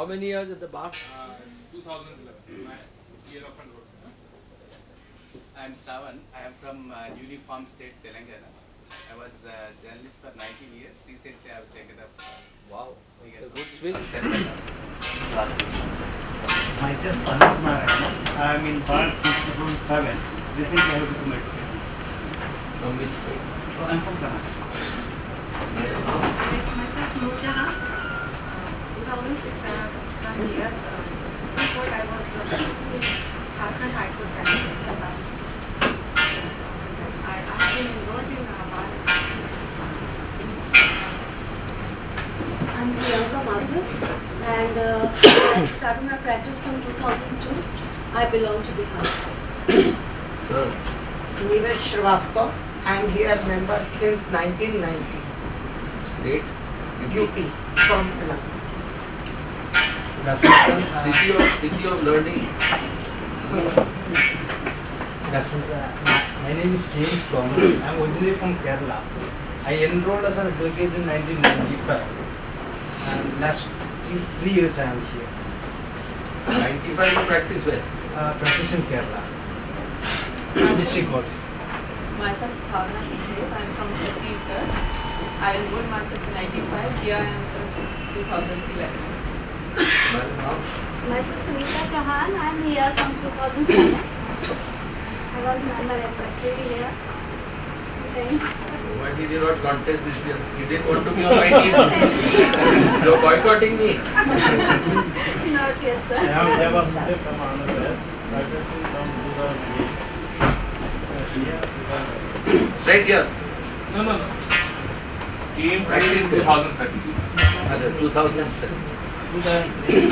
many years at the bar? 2011, my year of enrollment. I am Shravan. I am from newly formed state Telangana. I was a journalist for 19 years. Recently, I have taken up. Wow, a a good swing. Myself, Anand Narayan. I am in bar since 2007. Recently, I have become medical. From which state? I am from Karnataka. Yes, myself Nurjahan. 2006 I have come here. Supreme Court I was in Jharkhand High Court candidate in Rajasthan. I have been enrolled in bar. I'm Priyanka Mathur and I started my practice from 2002. I belong to Bihar. Sir, Neeraj Srivastava. I am here member since 1990. state? UP from Telangana. City of learning. My name is James Thomas. I am originally from Kerala. I enrolled as an advocate in 1995. And last 3 years I am here. 95 you practice where? Practice in Kerala. District courts. Myself Bhavna Singh. I am from Chhattisgarh. I enrolled myself in 95. Here I am since 2011. Myself Sunita Chauhan. I am here from 2007. I was member at secretary here. Thanks. Why did you not contest this year? You didn't want to be on my team. You're boycotting me. Not yet, sir. I was from Andhra Pradesh. Practicing from 2008. Straight here. No. Team practice 2013. 2007. 2003.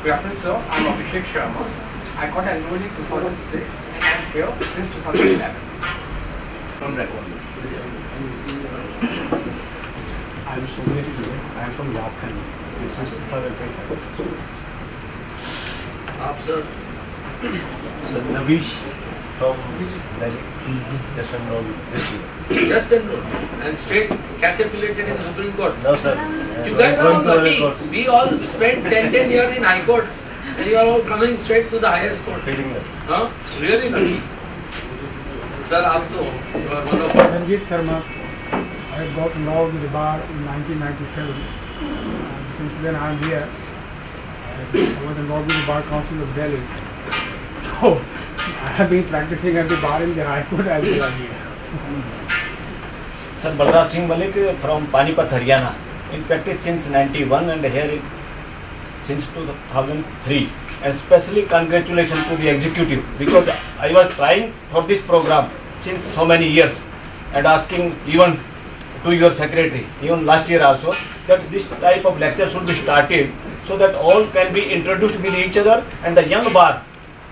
Good afternoon, sir. I'm Abhishek Sharma. I got enrolled in 2006 and I'm here since 2011. From record. I'm Somesh Dubey. I'm from Jharkhand. Since 2005. Aap, sir. So Navish from Delhi. Just enrolled this year. Just enrolled. And straight capitulated in the Supreme Court. No, sir. You guys are all lucky. We all spent 10 years in High Court. And you are all coming straight to the highest court. Feeling that. Huh? Really lucky. Sir, aap to, you are one of us. Ranjit Sharma. I got involved with the bar in 1997. Since then I am here. I was involved with the Bar Council of Delhi. So I have been practicing at the bar in the High Court as well as here. Sir, Balraj Singh Malik from Panipat, Haryana. In practice since 91 and here since 2003. And especially congratulations to the executive because I was trying for this program since so many years and asking even to your secretary, even last year also, that this type of lecture should be started so that all can be introduced with each other and the young bar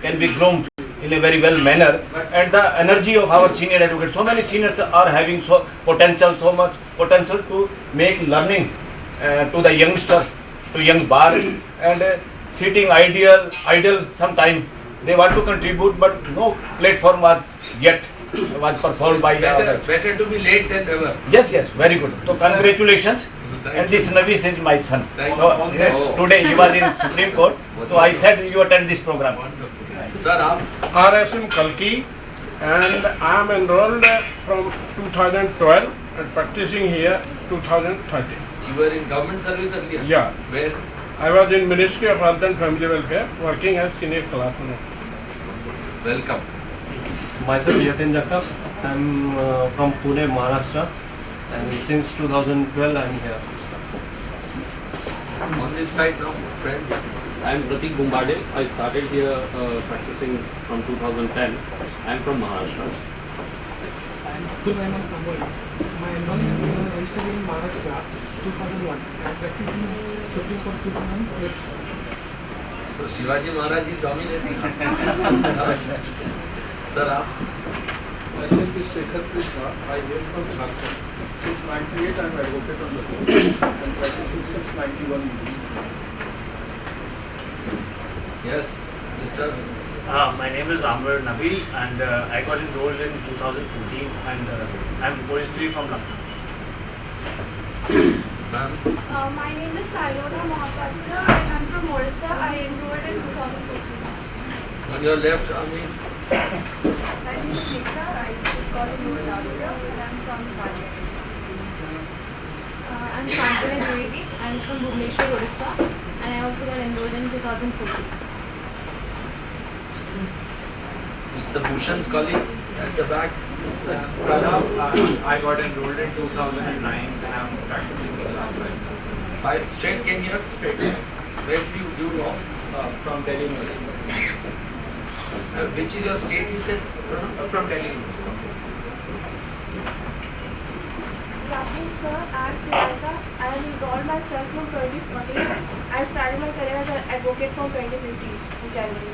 can be groomed in a very well manner and the energy of our senior advocates. So many seniors are having so much potential to make learning to the youngster, to young bar and sitting idle sometime. They want to contribute but no platform was performed by the other. Better to be late than never. Yes, very good. So congratulations. And this Navis is my son. So, today he was in Supreme Court. So I said you attend this program. Sir, aap? RSM Kalki and I am enrolled from 2012 and practicing here 2013. You were in government service earlier? Yeah. Where? I was in Ministry of Health and Family Welfare working as senior classroom. Welcome. Myself Yatin Jagtap. I'm from Pune, Maharashtra. And since 2012 I'm here. On this side now, friends. I am Pratik Gumbade. I started here practicing from 2010. I am from Maharashtra. I am Abdul Rahman Kamboli. My enrollment was registered in Maharashtra 2001. I practiced in Supreme Court 2008. So Shivaji Maharaj is dominating. Sir, aap? Myself is Shekhar Prithva. I hail from Jharkhand. Since 98 I am advocate on the court and practicing since 91. Yes, Mr. My name is Amber Nabil and I got enrolled in 2014 and I am originally from Lucknow. Ma'am, My name is Sayona Mahapatra. I am from Orissa. I enrolled in 2014. on your left, Ami. My name is Nikta. I just got enrolled last year and I am from Bali. I'm Shantanu Dwivedi. I'm from Bhubaneswar, Orissa, and I also got enrolled in 2014. Mr. Bhushan's colleague at the back. I got enrolled in 2009 and I'm practicing in last time. Straight came here? Straight. Where do you go? From Delhi. Which is your state you said? From Delhi. Good afternoon, sir. I am Priyanka. I have enrolled myself from 2014. I started my career as an advocate from 2015 in January.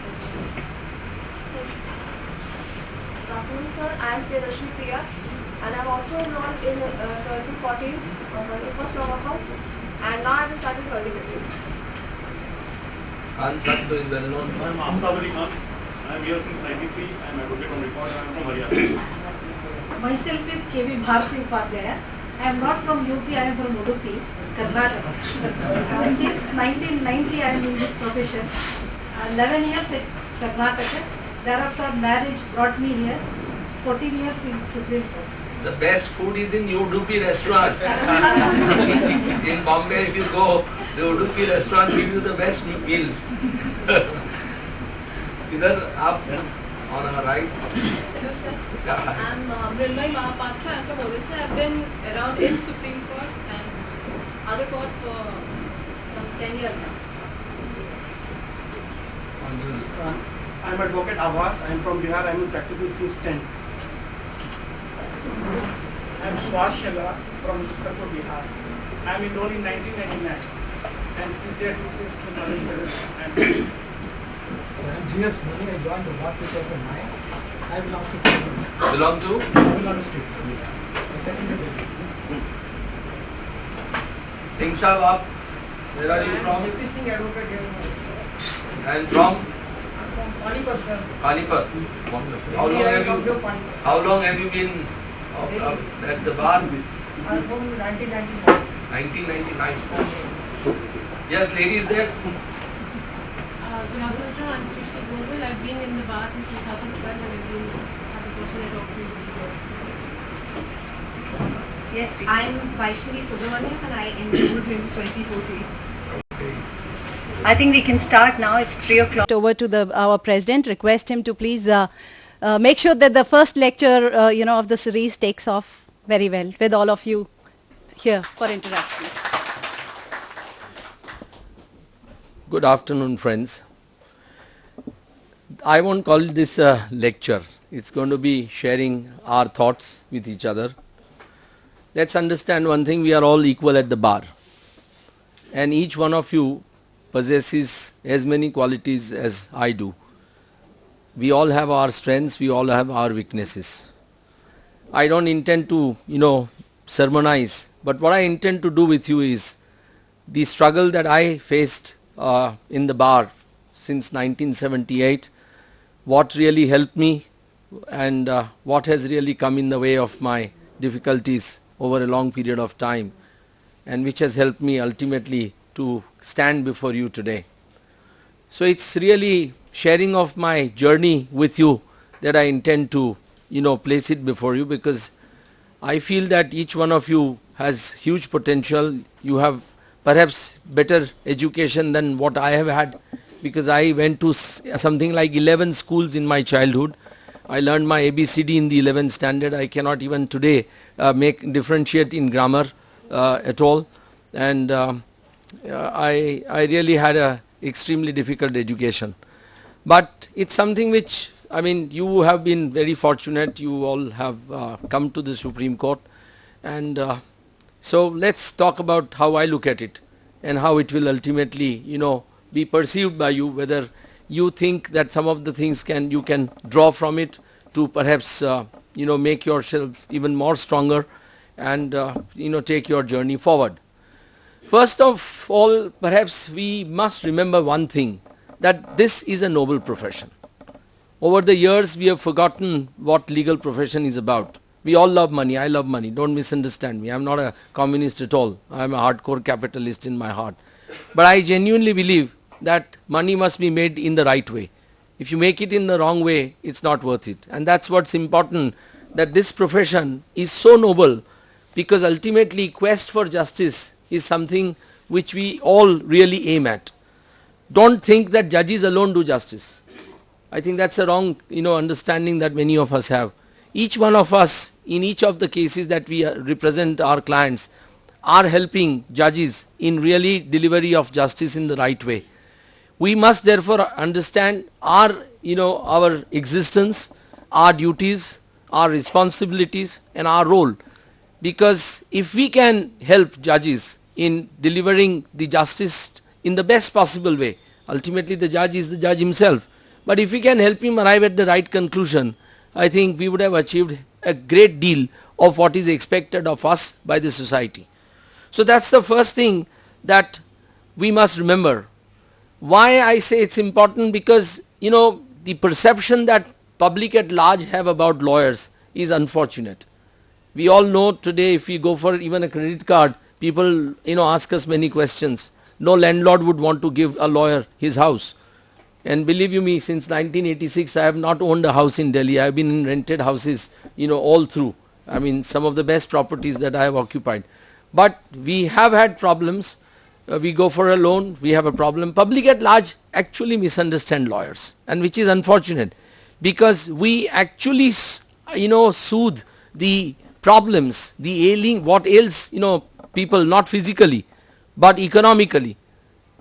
Good afternoon, sir. I am Priyadarshini Priya and I am also enrolled in 2014 on 21st November and now I have started 2015. Khan Satto is well known. I am Aftab Ali Khan. I am here since 93. I am advocate on record and I am from Haryana. Myself is KV Bharati Upadhyaya. I am not from UP, I am from Udupi, Karnataka. Since 1990 I am in this profession. 11 years at Karnataka. Thereafter marriage brought me here. 14 years in Supreme Court. The best food is in Udupi restaurants. In Bombay, if you go, the Udupi restaurants give you the best meals. Either up on our right. Hello sir, Yeah. I'm Mrinmay Mahapatra. I'm from Orissa. I've been around in Supreme Court and other courts for some 10 years now. I'm Advocate Abbas. I'm from Bihar. I'm practicing since 10. I'm Suhash Shela from Chittorgarh, Bihar. I'm enrolled in 1999 and sincerely since 2007. I'm GS Mani. I joined the bar 2009. I belong to Kerala. Belong to? Tamil Nadu state. The second division. Singh Sahab, where are you from? Deputy Singh Advocate here. And from? Panipat, sir. Panipat. Wonderful. How long have you been at the bar? I'm from 1999. 1999. Yes, ladies there. Good afternoon sir, I'm Srishti Govind. I've been in the bar since 2012 and I've been had the fortunate opportunity to be here. Yes, I'm Vaishnavi Subramaniam and I enrolled in 2014. I think we can start now. It's 3 o'clock. Over to our president, request him to please make sure that the first lecture, of the series takes off very well with all of you here for interaction. Good afternoon, friends. I won't call this a lecture. It's going to be sharing our thoughts with each other. Let's understand one thing, we are all equal at the bar. And each one of you possesses as many qualities as I do. We all have our strengths, we all have our weaknesses. I don't intend to, sermonize, but what I intend to do with you is the struggle that I faced in the bar since 1978, what really helped me and what has really come in the way of my difficulties over a long period of time, and which has helped me ultimately to stand before you today. So it's really sharing of my journey with you that I intend to, place it before you, because I feel that each one of you has huge potential. You have perhaps better education than what I have had, because I went to something like 11 schools in my childhood. I learned my ABCD in the 11th standard. I cannot even today differentiate in grammar at all. And I really had a extremely difficult education. But it's something which, you have been very fortunate. You all have come to the Supreme Court. And so let's talk about how I look at it and how it will ultimately, be perceived by you, whether you think that some of the things you can draw from it to perhaps, make yourself even more stronger and, take your journey forward. First of all, perhaps we must remember one thing, that this is a noble profession. Over the years, we have forgotten what legal profession is about. We all love money. I love money. Don't misunderstand me. I'm not a communist at all. I'm a hardcore capitalist in my heart. But I genuinely believe that money must be made in the right way. If you make it in the wrong way, it's not worth it. And that's what's important, that this profession is so noble, because ultimately quest for justice is something which we all really aim at. Don't think that judges alone do justice. I think that's a wrong, understanding that many of us have. Each one of us, in each of the cases that we represent our clients, are helping judges in really delivery of justice in the right way. We must therefore understand our existence, our duties, our responsibilities and our role. Because if we can help judges in delivering the justice in the best possible way, ultimately the judge is the judge himself. But if we can help him arrive at the right conclusion, I think we would have achieved a great deal of what is expected of us by the society. So that's the first thing that we must remember. Why I say it's important, because the perception that public at large have about lawyers is unfortunate. We all know today, if we go for even a credit card, people ask us many questions. No landlord would want to give a lawyer his house. And believe you me, since 1986 I have not owned a house in Delhi. I have been in rented houses all through. I mean, some of the best properties that I have occupied. But we have had problems. We go for a loan, we have a problem. Public at large actually misunderstand lawyers, and which is unfortunate, because we actually soothe the problems, the ailing, what ails people, not physically but economically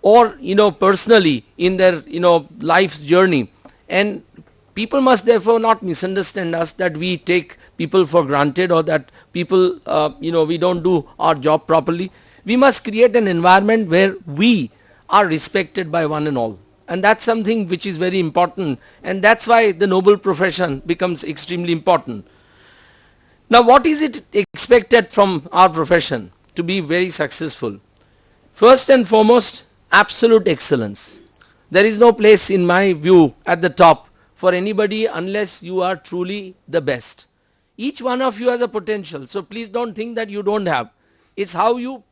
or personally in their life's journey. And people must therefore not misunderstand us, that we take people for granted, or that people we don't do our job properly. We must create an environment where we are respected by one and all, and that's something which is very important, and that's why the noble profession becomes extremely important. Now, what is it expected from our profession to be very successful? First and foremost, absolute excellence. There is no place in my view at the top for anybody unless you are truly the best. Each one of you has a potential, so please don't think that you don't have. It's how you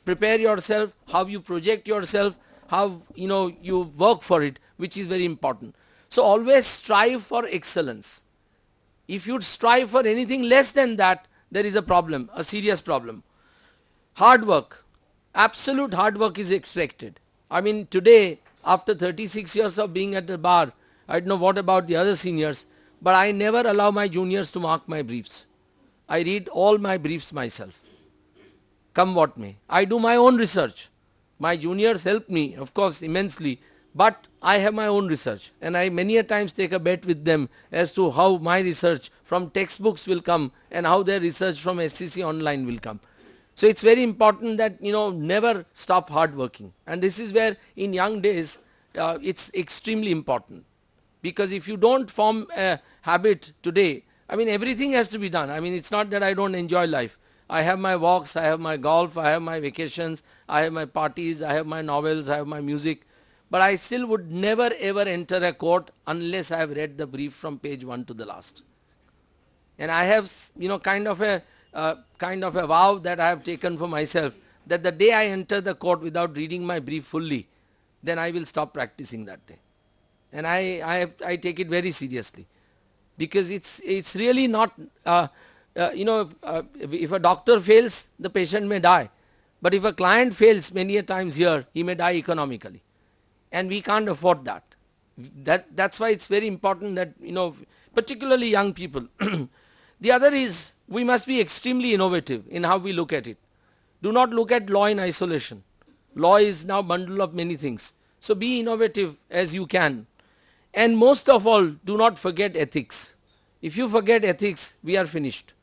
prepare yourself, how you project yourself, how you work for it, which is very important. So always strive for excellence. If you strive for anything less than that, there is a problem, a serious problem. Hard work, absolute hard work is expected. I mean, today, after 36 years of being at the bar, I don't know what about the other seniors, but I never allow my juniors to mark my briefs. I read all my briefs myself, come what may. I do my own research. My juniors help me, of course, immensely, but I have my own research, and I many a times take a bet with them as to how my research from textbooks will come and how their research from SCC online will come. So it's very important that never stop hard working, and this is where in young days it's extremely important, because if you don't form a habit today, I mean, everything has to be done. I mean, it's not that I don't enjoy life. I have my walks, I have my golf, I have my vacations, I have my parties, I have my novels, I have my music, but I still would never ever enter a court unless I have read the brief from page 1 to the last. And I have kind of a vow that I have taken for myself, that the day I enter the court without reading my brief fully, then I will stop practicing that day. And I take it very seriously, because it's really not if a doctor fails, the patient may die, but if a client fails many a times here, he may die economically, and we can't afford that. That's why it's very important that particularly young people. The other is, we must be extremely innovative in how we look at it. Do not look at law in isolation. Law is now a bundle of many things. So be innovative as you can. And most of all, do not forget ethics. If you forget ethics, we are finished.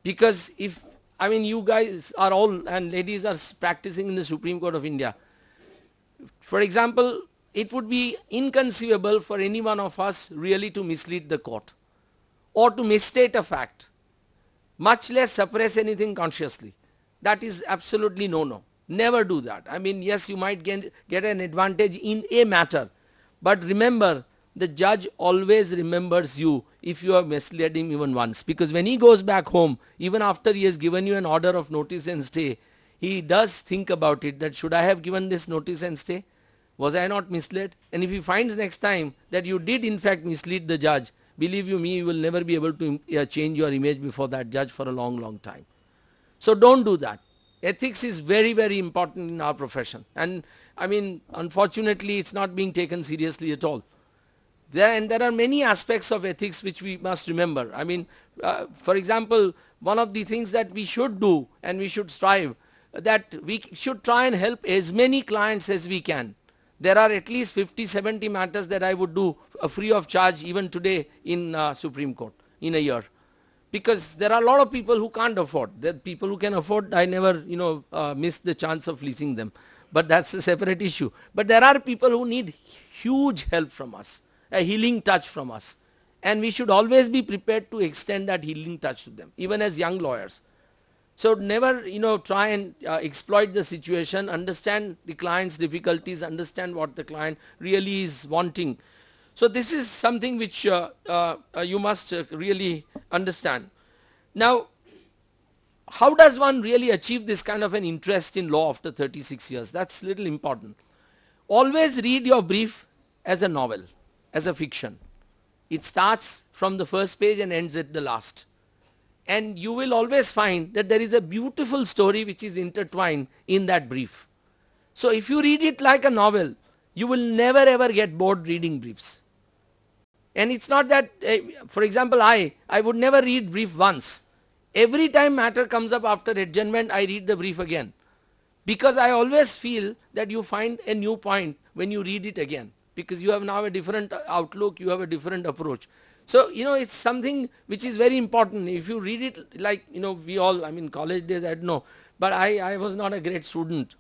Because you guys are all, and ladies are practicing in the Supreme Court of India. For example, it would be inconceivable for any one of us really to mislead the court or to misstate a fact, much less suppress anything consciously. That is absolutely no. Never do that. I mean, yes, you might get an advantage in a matter, but remember, the judge always remembers you if you have misled him even once. Because when he goes back home, even after he has given you an order of notice and stay, he does think about it, that should I have given this notice and stay? Was I not misled? And if he finds next time that you did in fact mislead the judge, believe you me, you will never be able to change your image before that judge for a long, long time. So don't do that. Ethics is very, very important in our profession. And I mean, unfortunately, it's not being taken seriously at all. There are many aspects of ethics which we must remember. I mean, for example, one of the things that we should do and we should strive, that we should try and help as many clients as we can. There are at least 50-70 matters that I would do free of charge even today in Supreme Court in a year. Because there are a lot of people who can't afford. There are people who can afford, I never miss the chance of leasing them. But that's a separate issue. But there are people who need huge help from us, a healing touch from us. And we should always be prepared to extend that healing touch to them, even as young lawyers. So never, try and exploit the situation, understand the client's difficulties, understand what the client really is wanting. So this is something which you must really understand. Now, how does one really achieve this kind of an interest in law after 36 years? That's little important. Always read your brief as a novel, as a fiction. It starts from the first page and ends at the last. And you will always find that there is a beautiful story which is intertwined in that brief. So if you read it like a novel, you will never ever get bored reading briefs. And it's not that, for example, I would never read brief once. Every time matter comes up after adjournment, I read the brief again. Because I always feel that you find a new point when you read it again. Because you have now a different outlook, you have a different approach. So, it's something which is very important. If you read it like, we all, college days, I don't know. But I was not a great student.